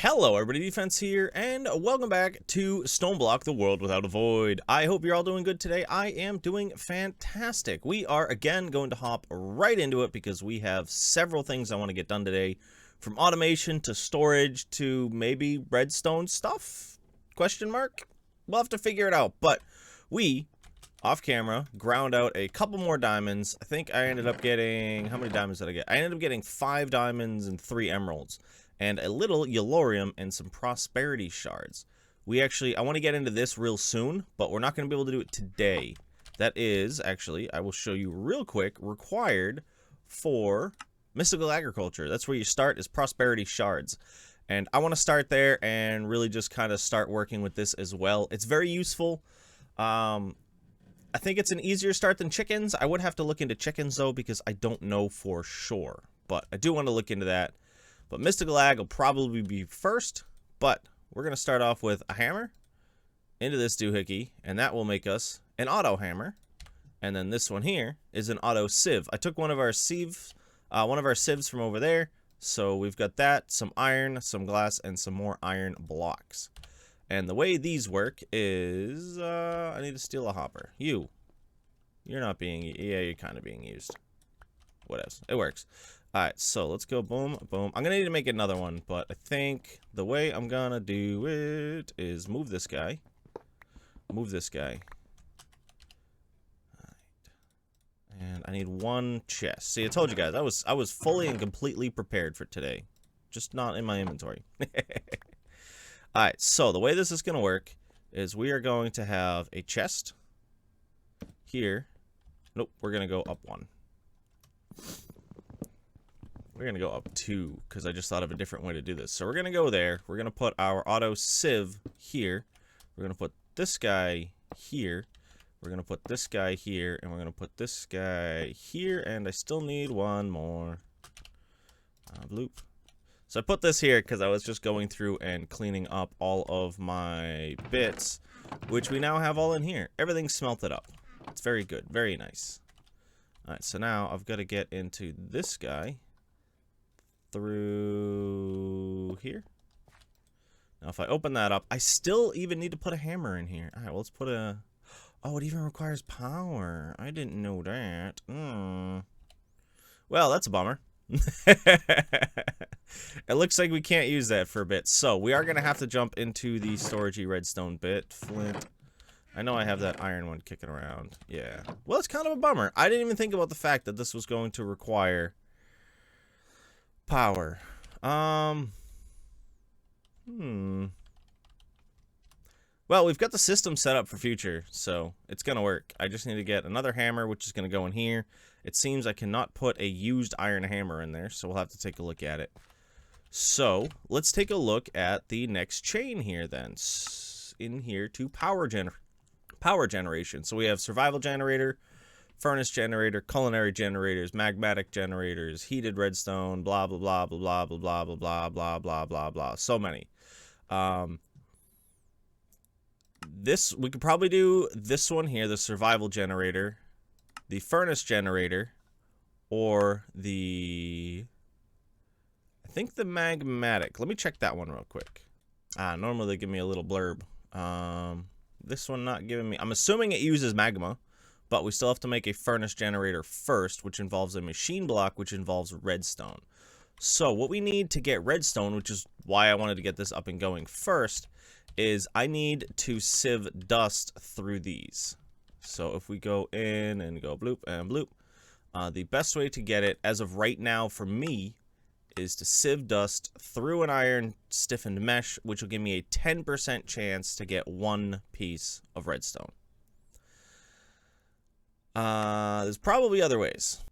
Hello everybody, Defense here, and welcome back to StoneBlock, the world without a void. I hope you're all doing good today. I am doing fantastic. We are again going to hop right into it because we have several things I want to get done today. From automation to storage to maybe redstone stuff? Question mark? We'll have to figure it out, but we, off camera, ground out a couple more diamonds. I think I ended up getting, how many diamonds did I get? I ended up getting 5 diamonds and 3 emeralds. And a little yellorium and some prosperity shards. I want to get into this real soon, but we're not going to be able to do it today. That is, actually, I will show you real quick, required for mystical agriculture. That's where you start, is prosperity shards. And I want to start there and really just kind of start working with this as well. It's very useful. I think it's an easier start than chickens. I would have to look into chickens, though, because I don't know for sure. But I do want to look into that. But mystical ag will probably be first, but we're going to start off with a hammer into this doohickey, and that will make us an auto hammer. And then this one here is an auto sieve. I took one of our sieves from over there, so we've got that, some iron, some glass, and some more iron blocks. And the way these work is, I need to steal a hopper. You're not being, yeah, you're kind of being used. What else? It works. Alright, so let's go boom, boom. I'm going to need to make another one, but I think the way I'm going to do it is move this guy. Move this guy. Alright. And I need one chest. See, I told you guys, I was fully and completely prepared for today. Just not in my inventory. Alright, so the way this is going to work is we are going to have a chest here. Nope, we're going to go up one. We're going to go up 2 because I just thought of a different way to do this. So we're going to go there. We're going to put our auto sieve here. We're going to put this guy here. We're going to put this guy here. And we're going to put this guy here. And I still need one more. Bloop. So I put this here because I was just going through and cleaning up all of my bits, which we now have all in here. Everything's smelted up. It's very good. Very nice. Alright, so now I've got to get into this guy. Through here. Now if I open that up, I still even need to put a hammer in here. Alright, well, let's put a... Oh, it even requires power. I didn't know that. Well, that's a bummer. It looks like we can't use that for a bit. So we are going to have to jump into the storagey redstone bit. Flint. I know I have that iron one kicking around. Yeah. Well, it's kind of a bummer. I didn't even think about the fact that this was going to require power. Well, we've got the system set up for future, so it's gonna work. I just need to get another hammer, which is gonna go in here. It seems I cannot put a used iron hammer in there, so we'll have to take a look at it. So let's take a look at the next chain here then. In here to power generation. So we have survival generator, furnace generator, culinary generators, magmatic generators, heated redstone, blah blah blah blah blah blah blah blah blah blah blah blah. So many. We could probably do this one here, the survival generator, the furnace generator, or I think the magmatic. Let me check that one real quick. Normally they give me a little blurb. This one not giving me. I'm assuming it uses magma. But we still have to make a furnace generator first, which involves a machine block, which involves redstone. So what we need to get redstone, which is why I wanted to get this up and going first, is I need to sieve dust through these. So if we go in and go bloop and bloop, the best way to get it, as of right now for me, is to sieve dust through an iron stiffened mesh, which will give me a 10% chance to get 1 piece of redstone. There's probably other ways.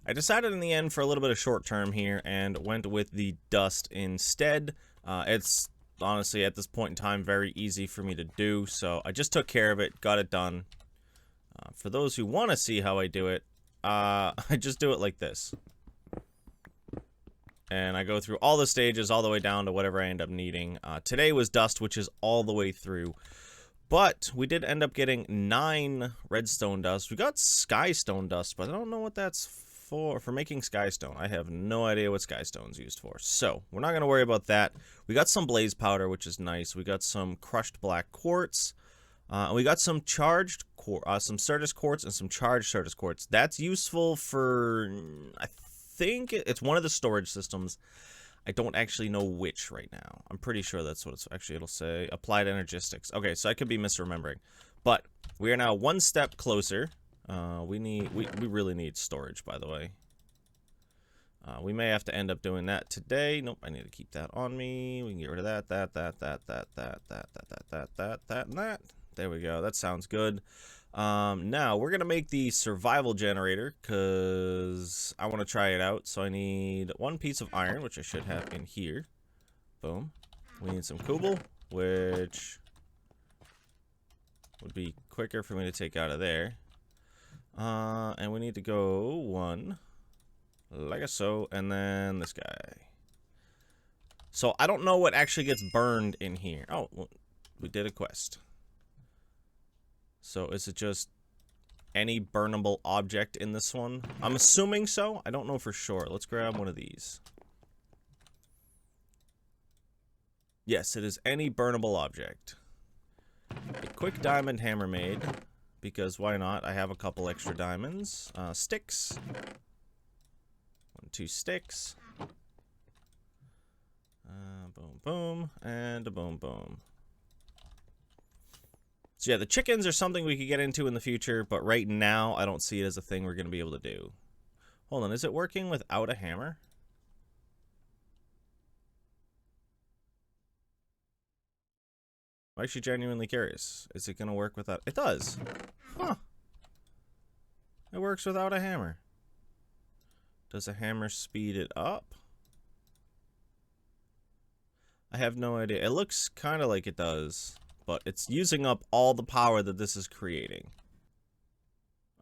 I decided in the end for a little bit of short term here and went with the dust instead. It's honestly at this point in time very easy for me to do, so I just took care of it, got it done. For those who want to see how I do it, I just do it like this. And I go through all the stages all the way down to whatever I end up needing. Today was dust, which is all the way through. But we did end up getting 9 redstone dust. We got sky stone dust, but I don't know what that's for making skystone. I have no idea what skystone's used for. So, we're not going to worry about that. We got some blaze powder, which is nice. We got some crushed black quartz. And we got some charged some Certus quartz and some charged Certus quartz. That's useful for, I think it's one of the storage systems. I don't actually know which right now. I'm pretty sure that's what it's actually, it'll say applied energistics. Okay, so I could be misremembering. But we are now one step closer. We really need storage, by the way. We may have to end up doing that today. Nope, I need to keep that on me. We can get rid of that, and that. There we go. That sounds good. Now we're gonna make the survival generator because I want to try it out. So I need one piece of iron, which I should have in here. Boom. We need some cobble, which would be quicker for me to take out of there. And we need to go one, like so, and then this guy. So I don't know what actually gets burned in here. Oh, well, we did a quest. So is it just any burnable object in this one? I'm assuming so. I don't know for sure. Let's grab one of these. Yes, it is any burnable object. A quick diamond hammer made, because why not? I have a couple extra diamonds. Sticks. 1, 2 sticks. Boom, boom, and a boom, boom. So yeah, the chickens are something we could get into in the future, but right now I don't see it as a thing we're going to be able to do. Hold on, is it working without a hammer? I'm actually genuinely curious. Is it going to work without... It does! Huh. It works without a hammer. Does a hammer speed it up? I have no idea. It looks kind of like it does, but it's using up all the power that this is creating.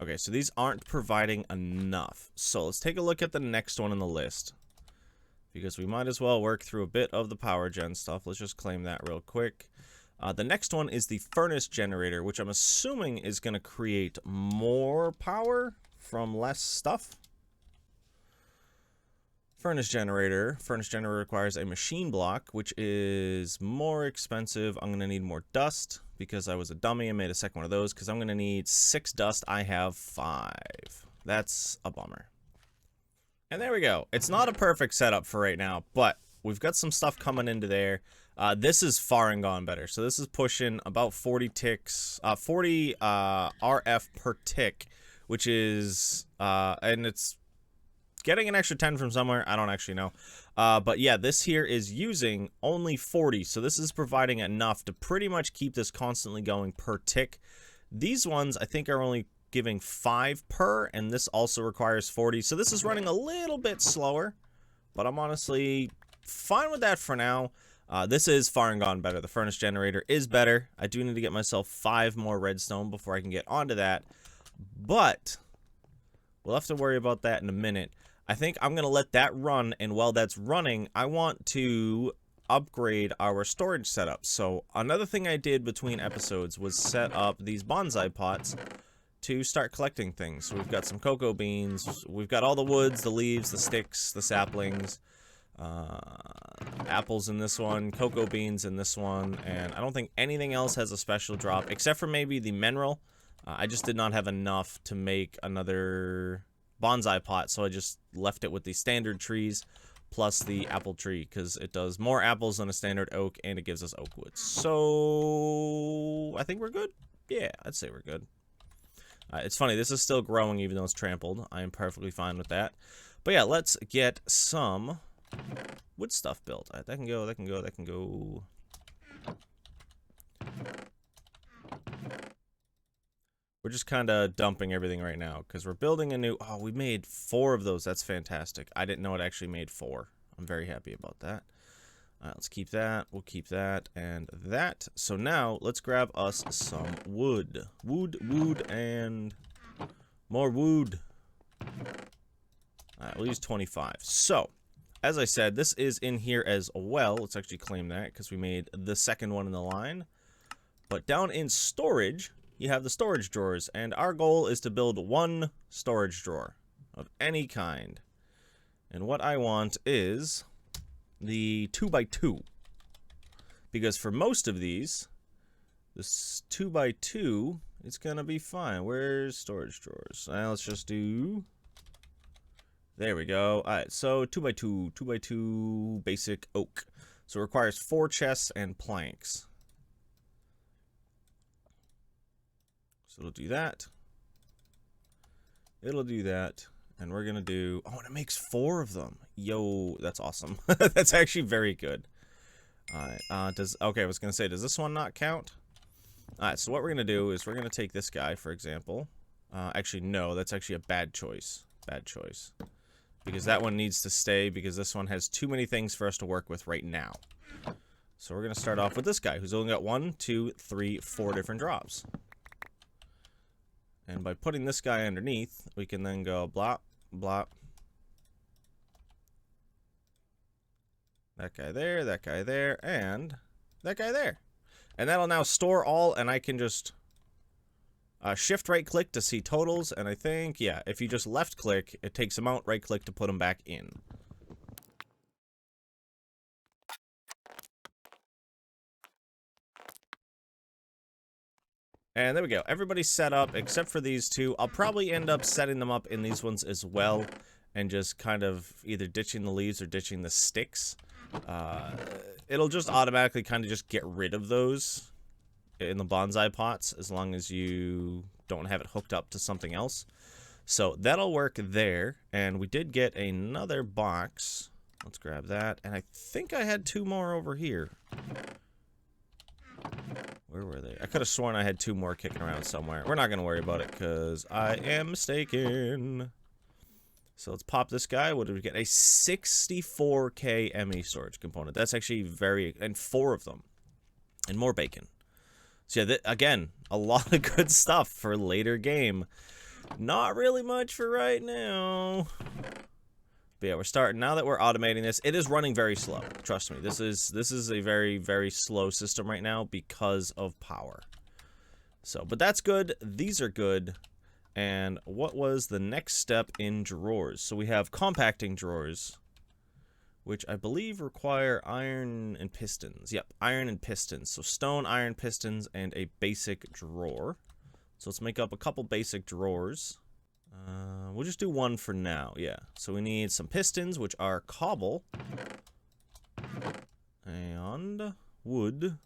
Okay, so these aren't providing enough. So let's take a look at the next one on the list, because we might as well work through a bit of the power gen stuff. Let's just claim that real quick. The next one is the furnace generator, which I'm assuming is going to create more power from less stuff. Furnace generator requires a machine block, which is more expensive. I'm going to need more dust because I was a dummy and made a second one of those, because I'm going to need 6 dust. I have 5. That's a bummer. And there we go. It's not a perfect setup for right now, but we've got some stuff coming into there. This is far and gone better. So this is pushing about 40 ticks, 40 RF per tick, which is, and it's getting an extra 10 from somewhere. I don't actually know. But yeah, this here is using only 40. So this is providing enough to pretty much keep this constantly going per tick. These ones I think are only giving 5 per, and this also requires 40. So this is running a little bit slower, but I'm honestly fine with that for now. This is far and gone better. The furnace generator is better. I do need to get myself 5 more redstone before I can get onto that, but we'll have to worry about that in a minute. I think I'm going to let that run, and while that's running, I want to upgrade our storage setup. So another thing I did between episodes was set up these bonsai pots to start collecting things. So we've got some cocoa beans, we've got all the woods, the leaves, the sticks, the saplings, apples in this one, cocoa beans in this one, and I don't think anything else has a special drop, except for maybe the mineral. I just did not have enough to make another bonsai pot, so I just left it with the standard trees plus the apple tree, because it does more apples than a standard oak, and it gives us oak wood. So I think we're good. Yeah, I'd say we're good. It's funny, this is still growing even though it's trampled. I am perfectly fine with that. But yeah, let's get some wood stuff built. That can go, that can go, that can go. We're just kind of dumping everything right now because we're building a new... Oh, we made 4 of those. That's fantastic. I didn't know it actually made 4. I'm very happy about that. Let's keep that. We'll keep that and that. So now let's grab us some wood. Wood, and more wood. We'll use 25. So, as I said, this is in here as well. Let's actually claim that because we made the second one in the line. But down in storage, you have the storage drawers, and our goal is to build 1 storage drawer. of any kind. And what I want is the 2x2. Because for most of these, this 2x2 is going to be fine. Where's storage drawers? Let's just do... There we go. Alright, so 2x2. 2x2 basic oak. So it requires 4 chests and planks. So it'll do that. It'll do that. And we're going to do... Oh, and it makes 4 of them. Yo, that's awesome. That's actually very good. Alright, okay, I was going to say, does this one not count? Alright, so what we're going to do is we're going to take this guy, for example. Actually, no, that's actually a bad choice. Bad choice. Because that one needs to stay, because this one has too many things for us to work with right now. So we're going to start off with this guy, who's only got 1, 2, 3, 4 different drops. And by putting this guy underneath, we can then go blop, blop. That guy there, and that guy there. And that'll now store all, and I can just shift right click to see totals, and I think, yeah, if you just left click, it takes them out, right click to put them back in. And there we go. Everybody's set up except for these two. I'll probably end up setting them up in these ones as well, and just kind of either ditching the leaves or ditching the sticks. It'll just automatically kind of just get rid of those in the bonsai pots as long as you don't have it hooked up to something else. So that'll work there. And we did get another box. Let's grab that. And I think I had 2 more over here. Where were they? I could have sworn I had 2 more kicking around somewhere. We're not going to worry about it because I am mistaken. So let's pop this guy. What did we get? A 64K ME storage component. That's actually very... And 4 of them. And more bacon. So yeah, again, a lot of good stuff for later game. Not really much for right now. But yeah, we're starting. Now that we're automating this, it is running very slow. Trust me, this is a very, very slow system right now because of power. So, but that's good. These are good. And what was the next step in drawers? So we have compacting drawers, which I believe require iron and pistons. Yep, iron and pistons. So stone, iron, pistons, and a basic drawer. So let's make up a couple basic drawers. We'll just do 1 for now, yeah. So we need some pistons, which are cobble. And wood.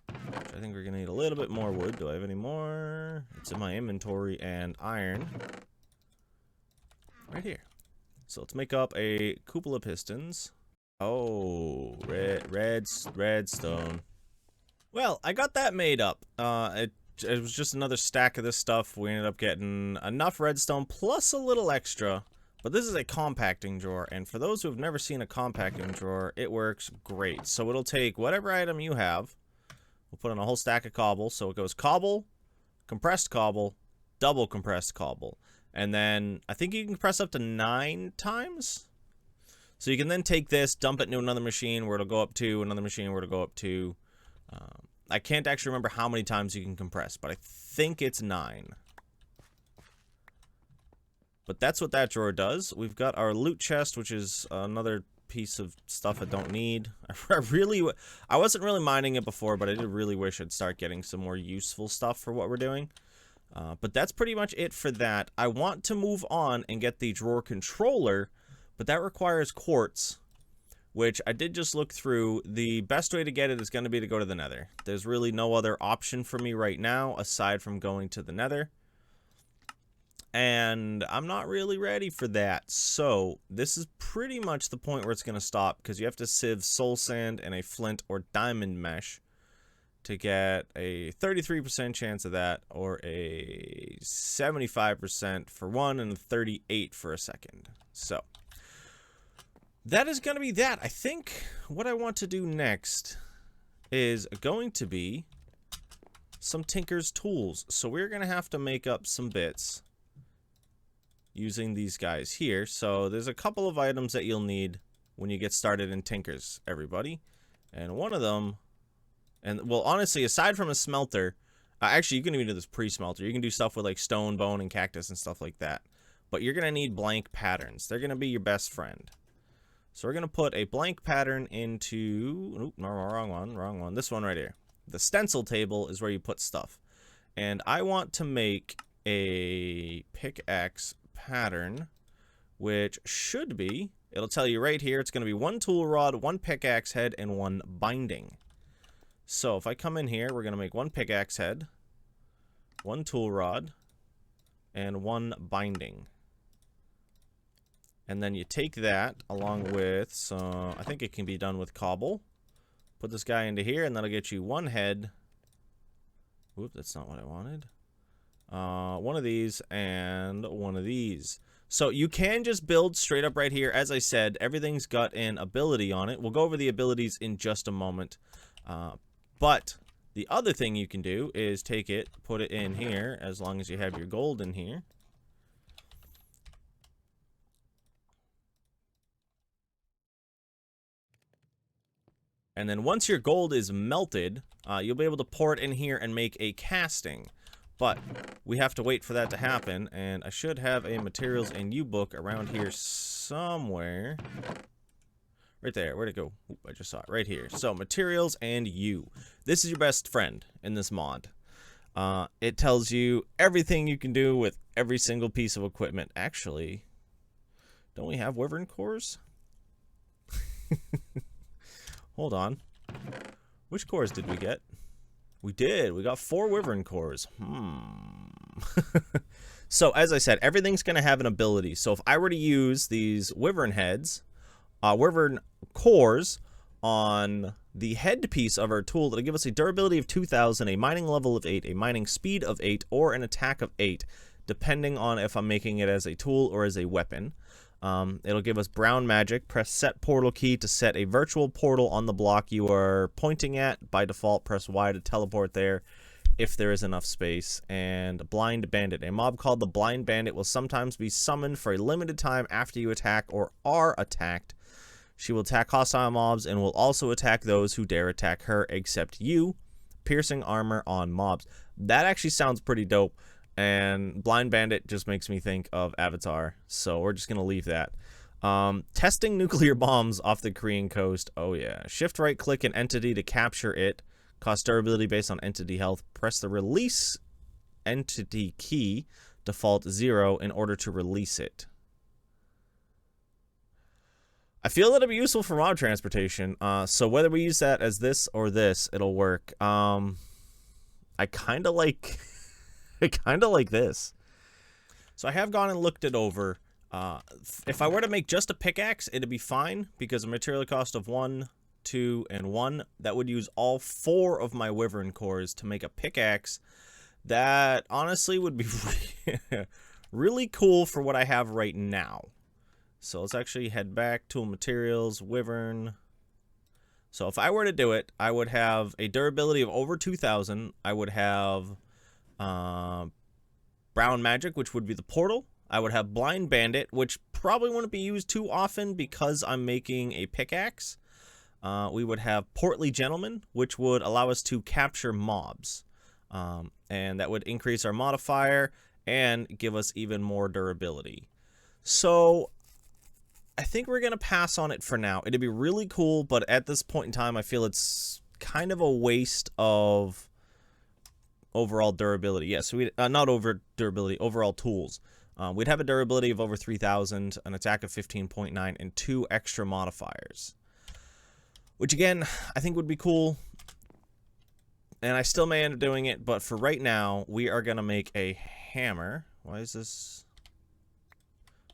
Which I think we're going to need a little bit more wood. Do I have any more? It's in my inventory. And iron. Right here. So let's make up a couple of pistons. Oh, redstone. Well, I got that made up. It was just another stack of this stuff. We ended up getting enough redstone plus a little extra. But this is a compacting drawer, and for those who have never seen a compacting drawer, it works great. So it'll take whatever item you have. We'll put in a whole stack of cobble. So it goes cobble, compressed cobble, double compressed cobble. And then I think you can compress up to 9 times. So you can then take this, dump it into another machine where it'll go up to, another machine where it'll go up to. I can't actually remember how many times you can compress, but I think it's 9. But that's what that drawer does. We've got our loot chest, which is another piece of stuff I don't need. I wasn't really mining it before, but I did really wish I'd start getting some more useful stuff for what we're doing. But that's pretty much it for that. I want to move on and get the drawer controller, but that requires quartz, which I did just look through. The best way to get it is going to be to go to the nether. There's really no other option for me right now aside from going to the nether. And I'm not really ready for that. So this is pretty much the point where it's going to stop, because you have to sieve soul sand and a flint or diamond mesh to get a 33% chance of that, or a 75% for one and a 38 for a second. So that is going to be that. I think what I want to do next is going to be some Tinker's tools. So we're going to have to make up some bits using these guys here. So there's a couple of items that you'll need when you get started in Tinker's, everybody. And one of them, and well, honestly, aside from a smelter, actually you can even do this pre-smelter. You can do stuff with like stone, bone, and cactus and stuff like that. but you're going to need blank patterns. They're going to be your best friend. So we're going to put a blank pattern into, oop, no, wrong one. This one right here. The stencil table is where you put stuff. And I want to make a pickaxe pattern, which should be, it'll tell you right here, it's going to be 1 tool rod, 1 pickaxe head, and 1 binding. So if I come in here, we're going to make 1 pickaxe head, 1 tool rod, and 1 binding. And then you take that along with some, I think it can be done with cobble. Put this guy into here, and that'll get you 1 head. Whoop, that's not what I wanted. 1 of these and 1 of these. So you can just build straight up right here. As I said, everything's got an ability on it. We'll go over the abilities in just a moment. But the other thing you can do is take it, put it in here, as long as you have your gold in here. And then once your gold is melted, you'll be able to pour it in here and make a casting. But we have to wait for that to happen, and I should have a materials and U book around here somewhere. Right there. Where'd it go? Oop, I just saw it. Right here. So, materials and U. This is your best friend in this mod. It tells you everything you can do with every single piece of equipment. Actually, don't we have wyvern cores? Hold on. Which cores did we get? We did. We got 4 wyvern cores. So, as I said, everything's going to have an ability. So, if I were to use these wyvern heads, wyvern cores on the head piece of our tool, that'll give us a durability of 2,000, a mining level of 8, a mining speed of 8, or an attack of 8, depending on if I'm making it as a tool or as a weapon. It'll give us brown magic. Press set portal key to set a virtual portal on the block you are pointing at. By default, press Y to teleport there if there is enough space. And blind bandit. A mob called the blind bandit will sometimes be summoned for a limited time after you attack or are attacked. She will attack hostile mobs and will also attack those who dare attack her except you. Piercing armor on mobs. That actually sounds pretty dope. And Blind Bandit just makes me think of Avatar, so we're just going to leave that. Testing nuclear bombs off the Korean coast. Oh, yeah. Shift right-click an entity to capture it. Cost durability based on entity health. Press the release entity key, default 0, in order to release it. I feel that'll be useful for mob transportation, so whether we use that as this or this, it'll work. I kind of like... I kind of like this. So I have gone and looked it over. If I were to make just a pickaxe, it'd be fine because a material cost of 1, 2, and 1. That would use all 4 of my wyvern cores to make a pickaxe. That honestly would be really cool for what I have right now. So let's actually head back to materials, wyvern. So if I were to do it, I would have a durability of over 2,000. I would have brown magic, which would be the portal. I would have blind bandit, which probably wouldn't be used too often because I'm making a pickaxe. We would have portly gentleman, which would allow us to capture mobs, and that would increase our modifier and give us even more durability. So I think we're gonna pass on it for now. It'd be really cool, but at this point in time I feel it's kind of a waste of overall durability. Yes, we not over durability, overall tools. We'd have a durability of over 3,000, an attack of 15.9, and 2 extra modifiers. Which again, I think would be cool. And I still may end up doing it, but for right now, we are going to make a hammer. Why is this?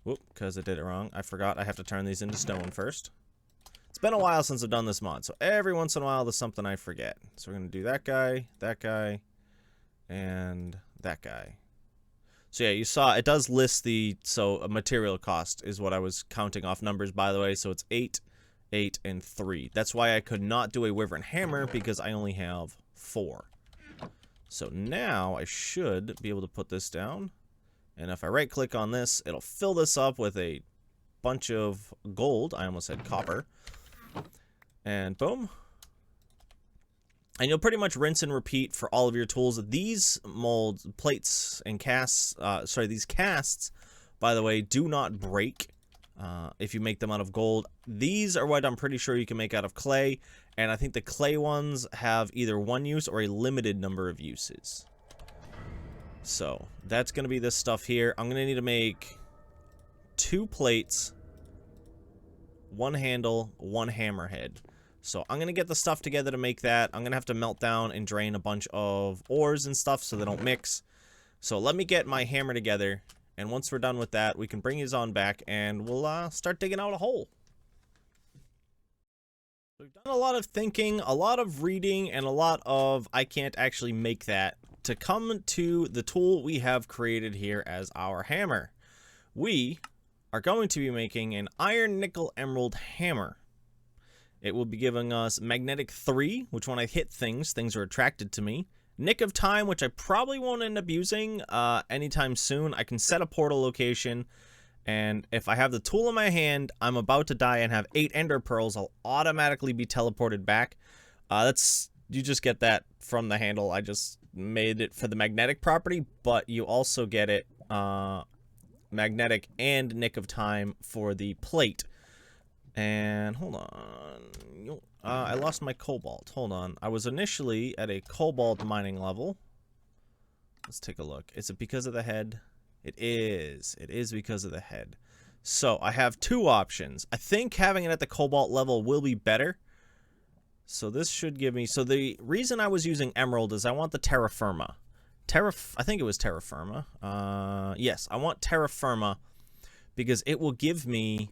Whoop, because I did it wrong. I forgot I have to turn these into stone first. It's been a while since I've done this mod, so every once in a while there's something I forget. So we're going to do that guy, and that guy. So yeah, you saw it does list the, so a material cost is what I was counting off numbers, by the way. So it's 8, 8, and 3. That's why I could not do a wyvern hammer, because I only have 4. So now I should be able to put this down. And if I right click on this, it'll fill this up with a bunch of gold. I almost said copper. And boom. And you'll pretty much rinse and repeat for all of your tools. These molds, plates, and casts, these casts by the way, do not break if you make them out of gold. These are what I'm pretty sure you can make out of clay, and I think the clay ones have either one use or a limited number of uses. So that's going to be this stuff here. I'm going to need to make 2 plates, 1 handle, 1 hammerhead. So I'm going to get the stuff together to make that. I'm going to have to melt down and drain a bunch of ores and stuff so they don't mix. So let me get my hammer together, and once we're done with that, we can bring these on back and we'll start digging out a hole. We've done a lot of thinking, a lot of reading, and a lot of I can't actually make that to come to the tool we have created here as our hammer. We are going to be making an iron, nickel, emerald hammer. It will be giving us magnetic 3, which when I hit things, things are attracted to me. Nick of time, which I probably won't end up using anytime soon. I can set a portal location, and if I have the tool in my hand, I'm about to die and have 8 ender pearls, I'll automatically be teleported back. You just get that from the handle. I just made it for the magnetic property, but you also get it magnetic and nick of time for the plate. And hold on, I lost my cobalt. Hold on, I was initially at a cobalt mining level. Let's take a look. Is it because of the head? It is because of the head. So I have 2 options. I think having it at the cobalt level will be better. So this should give me, so the reason I was using emerald is I want the terra firma. I think it was terra firma. Yes, I want terra firma because it will give me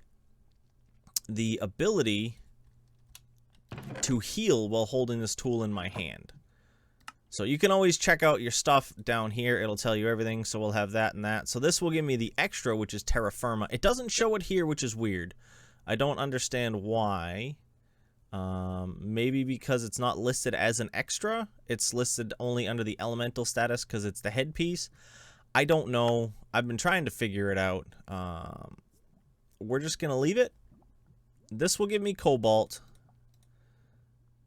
the ability to heal while holding this tool in my hand. So you can always check out your stuff down here. It'll tell you everything. So we'll have that and that. So this will give me the extra, which is terra firma. It doesn't show it here, which is weird. I don't understand why. Maybe because it's not listed as an extra. It's listed only under the elemental status because it's the headpiece. I don't know. I've been trying to figure it out. We're just going to leave it. This will give me cobalt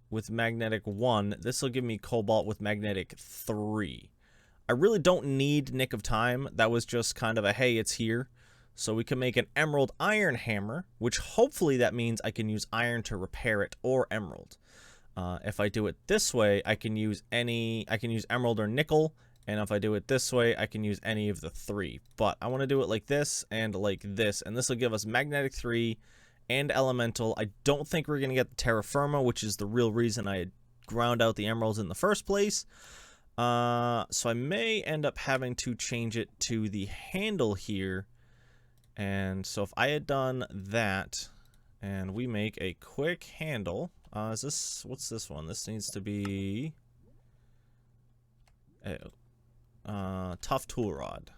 with magnetic 1. This will give me cobalt with magnetic 3. I really don't need nick of time. That was just kind of a, hey, it's here. So we can make an emerald iron hammer, which hopefully that means I can use iron to repair it, or emerald. If I do it this way, I can use emerald or nickel, and if I do it this way, I can use any of the 3. But I want to do it like this, and this will give us magnetic 3 and elemental. I don't think we're going to get the terra firma, which is the real reason I had ground out the emeralds in the first place. So I may end up having to change it to the handle here. And so if I had done that, and we make a quick handle, what's this one? This needs to be a tough tool rod.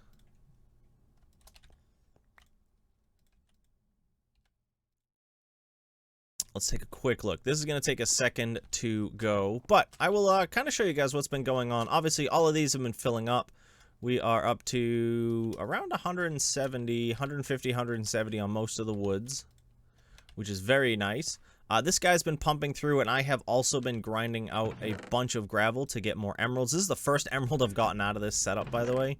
Let's take a quick look. This is going to take a second to go, but I will kind of show you guys what's been going on. Obviously, all of these have been filling up. We are up to around 170, 150, 170 on most of the woods, which is very nice. This guy's been pumping through, and I have also been grinding out a bunch of gravel to get more emeralds. This is the first emerald I've gotten out of this setup, by the way.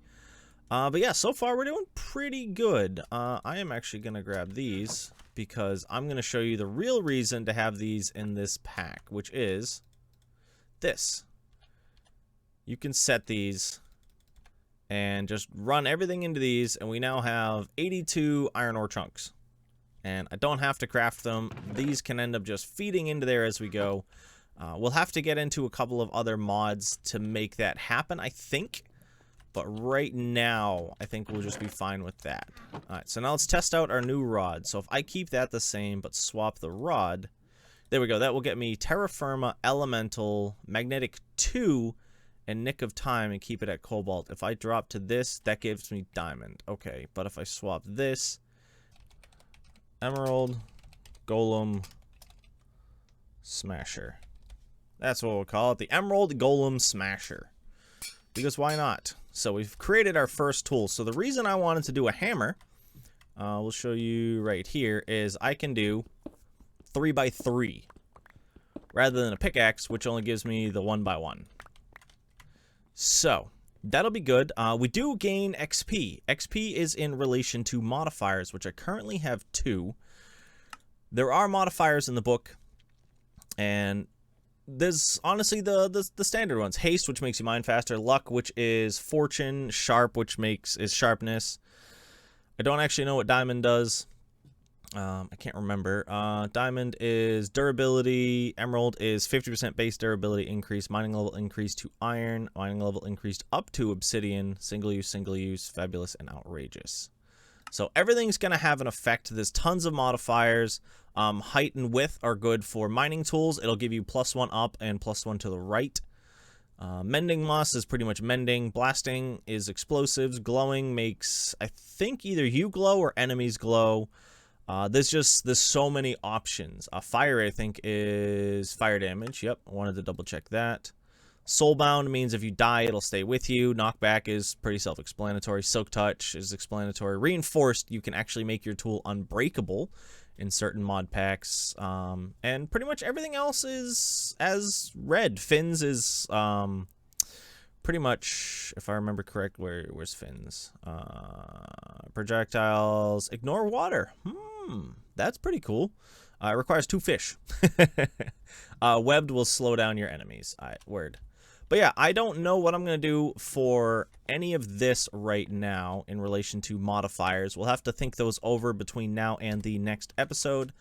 But yeah, so far we're doing pretty good. I am actually going to grab these because I'm going to show you the real reason to have these in this pack, which is this. You can set these and just run everything into these, and we now have 82 iron ore chunks. And I don't have to craft them. These can end up just feeding into there as we go. We'll have to get into a couple of other mods to make that happen, I think. But right now, I think we'll just be fine with that. Alright, so now let's test out our new rod. So if I keep that the same, but swap the rod, there we go. That will get me terra firma, elemental, magnetic 2, and nick of time, and keep it at cobalt. If I drop to this, that gives me diamond. Okay, but if I swap this, emerald, golem, smasher. That's what we'll call it, the emerald golem smasher. Because why not? So we've created our first tool. So the reason I wanted to do a hammer, we'll show you right here, is I can do 3x3 rather than a pickaxe, which only gives me the 1x1. So That'll be good. We do gain XP. XP is in relation to modifiers, which I currently have 2. There are modifiers in the book, and there's honestly the standard ones. Haste, which makes you mine faster. Luck, which is fortune. Sharp, which is sharpness. I don't actually know what diamond does. I can't remember. Diamond is durability. Emerald is 50% base durability increase. Mining level increase to iron. Mining level increased up to obsidian. Single use, fabulous, and outrageous. So everything's going to have an effect. There's tons of modifiers. Height and width are good for mining tools. It'll give you +1 up and +1 to the right. Mending moss is pretty much mending. Blasting is explosives. Glowing makes, I think, either you glow or enemies glow. There's so many options. Fire, I think, is fire damage. Yep, I wanted to double check that. Soulbound means if you die, it'll stay with you. Knockback is pretty self-explanatory. Silk touch is explanatory. Reinforced, you can actually make your tool unbreakable in certain mod packs. And pretty much everything else is as read. Fins is pretty much, if I remember correct, where's fins? Projectiles, ignore water. That's pretty cool. It requires 2 fish. Webbed will slow down your enemies. Word. But yeah, I don't know what I'm going to do for any of this right now in relation to modifiers. We'll have to think those over between now and the next episode.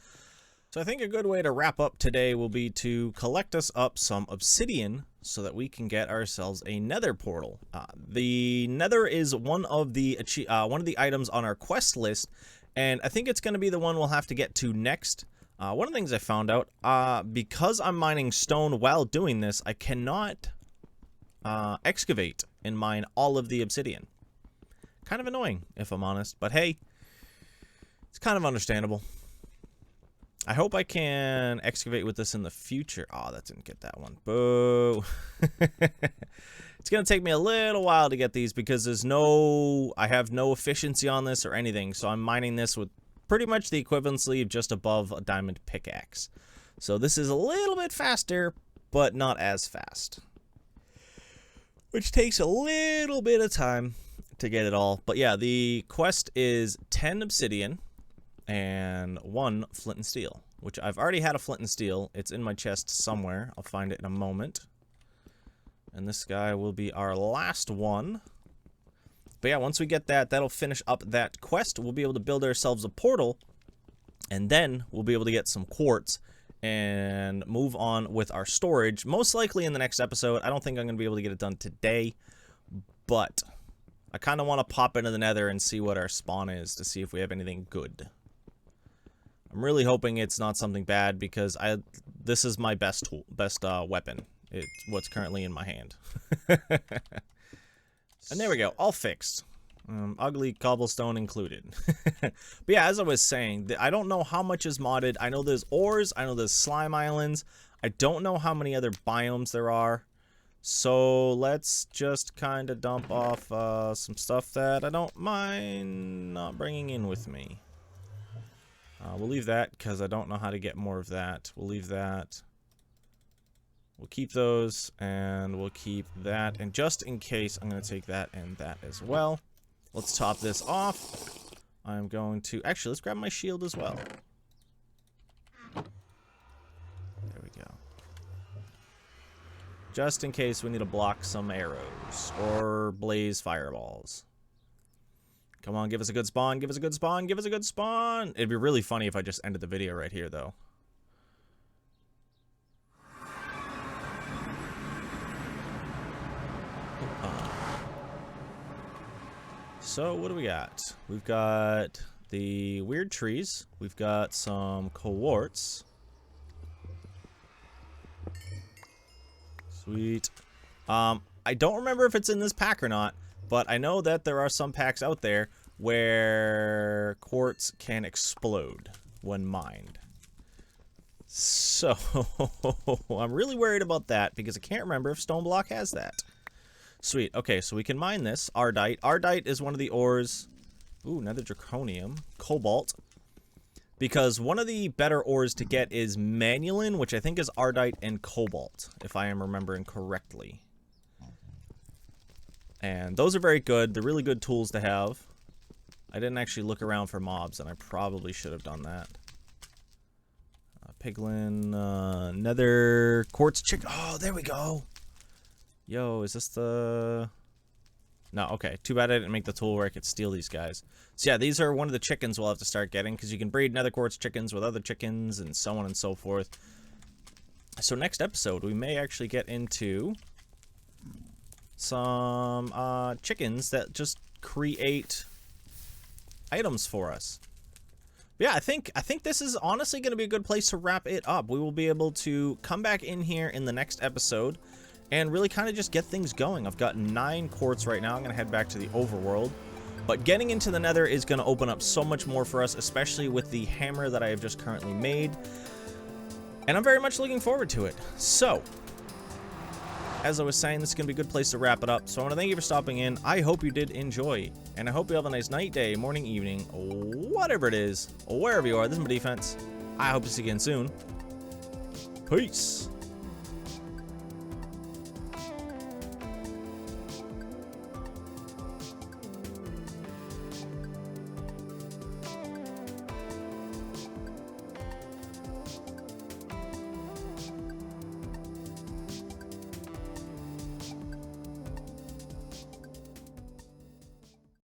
So I think a good way to wrap up today will be to collect us up some obsidian so that we can get ourselves a nether portal. The nether is one of the items on our quest list, and I think it's going to be the one we'll have to get to next. One of the things I found out, because I'm mining stone while doing this, I cannot excavate and mine all of the obsidian. Kind of annoying, if I'm honest, but hey, it's kind of understandable. I hope I can excavate with this in the future. Oh, that didn't get that one. Boo. It's going to take me a little while to get these because I have no efficiency on this or anything. So I'm mining this with pretty much the equivalency of just above a diamond pickaxe. So this is a little bit faster, but not as fast. Which takes a little bit of time to get it all. But yeah, the quest is 10 obsidian and 1 flint and steel, which I've already had a flint and steel. It's in my chest somewhere. I'll find it in a moment. And this guy will be our last one. But yeah, once we get that, that'll finish up that quest. We'll be able to build ourselves a portal, and then we'll be able to get some quartz and move on with our storage. Most likely in the next episode. I don't think I'm going to be able to get it done today, but I kind of want to pop into the nether and see what our spawn is to see if we have anything good. I'm really hoping it's not something bad because this is my best weapon. It's what's currently in my hand. And there we go, all fixed. Ugly cobblestone included. But yeah, as I was saying, I don't know how much is modded. I know there's ores, I know there's slime islands. I don't know how many other biomes there are. So let's just kind of dump off some stuff that I don't mind not bringing in with me. We'll leave that because I don't know how to get more of that. We'll leave that. We'll keep those, and we'll keep that. And just in case, I'm going to take that and that as well. Let's top this off. I'm going to... Actually, let's grab my shield as well. There we go. Just in case we need to block some arrows or blaze fireballs. Come on, give us a good spawn, give us a good spawn, give us a good spawn! It'd be really funny if I just ended the video right here, though. So, what do we got? We've got the weird trees. We've got some quartz. Sweet. I don't remember if it's in this pack or not, but I know that there are some packs out there where quartz can explode when mined. So, I'm really worried about that because I can't remember if StoneBlock has that. Sweet. Okay, so we can mine this. Ardite. Ardite is one of the ores. Ooh, nether draconium. Cobalt. Because one of the better ores to get is manulin, which I think is ardite and cobalt, if I am remembering correctly. And those are very good. They're really good tools to have. I didn't actually look around for mobs, and I probably should have done that. Piglin, nether quartz chicken. Oh, there we go. Yo, is this the... No, okay. Too bad I didn't make the tool where I could steal these guys. So yeah, these are one of the chickens we'll have to start getting, because you can breed nether quartz chickens with other chickens, and so on and so forth. So next episode, we may actually get into some chickens that just create items for us. But yeah, I think this is honestly going to be a good place to wrap it up. We will be able to come back in here in the next episode and really kind of just get things going. I've got 9 quartz right now. I'm going to head back to the overworld. But getting into the nether is going to open up so much more for us, especially with the hammer that I have just currently made. And I'm very much looking forward to it. So, as I was saying, this is going to be a good place to wrap it up. So I want to thank you for stopping in. I hope you did enjoy. And I hope you have a nice night, day, morning, evening, whatever it is, wherever you are. This is my defense. I hope to see you again soon. Peace.